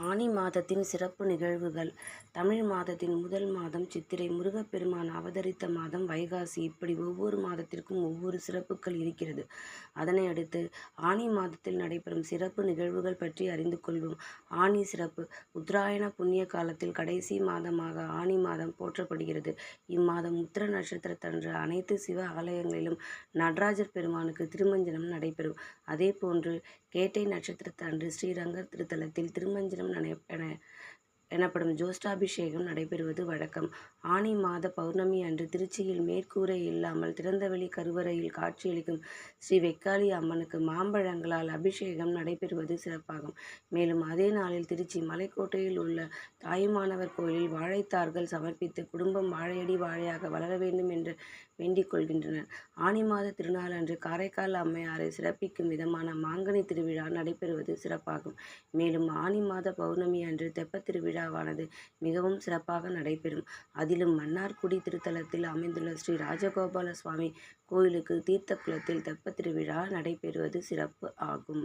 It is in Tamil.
ஆனி மாதத்தின் சிறப்பு நிகழ்வுகள். தமிழ் மாதத்தின் முதல் மாதம் சித்திரை. முருகப்பெருமான் அவதரித்த மாதம் வைகாசி. இப்படி ஒவ்வொரு மாதத்திற்கும் ஒவ்வொரு சிறப்புகள் இருக்கிறது. அதனை அடுத்து ஆனி மாதத்தில் நடைபெறும் சிறப்பு நிகழ்வுகள் பற்றி அறிந்து கொள்வோம். ஆனி சிறப்பு. உத்தராயண புண்ணிய காலத்தில் கடைசி மாதமாக ஆனி மாதம் போற்றப்படுகிறது. இம்மாதம் உத்திர நட்சத்திரத்தன்று அனைத்து சிவ ஆலயங்களிலும் நடராஜர் பெருமானுக்கு திருமஞ்சனம் நடைபெறும். அதேபோன்று கேட்டை நட்சத்திரத்தன்று ஸ்ரீரங்கர் திருத்தலத்தில் திருமஞ்சனம் எனப்படும் ஜோஷ்டாபிஷேகம் நடைபெறுவது வழக்கம். ஆனி மாத பௌர்ணமி அன்று திருச்சியில் மேற்கூரை இல்லாமல் திறந்தவெளி கருவறையில் காட்சியளிக்கும் ஸ்ரீ வெக்காளி அம்மனுக்கு மாம்பழங்களால் அபிஷேகம் நடைபெறுவது சிறப்பாகும். மேலும் அதே நாளில் திருச்சி மலைக்கோட்டையில் உள்ள தாயுமானவர் கோயிலில் வாழைத்தார்கள் சமர்ப்பித்து குடும்பம் வாழையடி வாழையாக வளர வேண்டும் என்று வேண்டிக் கொள்கின்றனர். ஆனி மாத திருநாள் அன்று காரைக்கால் அம்மையாரை சிறப்பிக்கும் விதமான மாங்கனி திருவிழா நடைபெறுவது சிறப்பாகும். மேலும் ஆனி மாத பௌர்ணமி அன்று தெப்பத் திருவிழாவானது மிகவும் சிறப்பாக நடைபெறும். அதிலும் மன்னார்குடி திருத்தலத்தில் அமைந்துள்ள ஸ்ரீ ராஜகோபால சுவாமி கோயிலுக்கு தீர்த்த குளத்தில் தெப்பத் திருவிழா நடைபெறுவது சிறப்பு ஆகும்.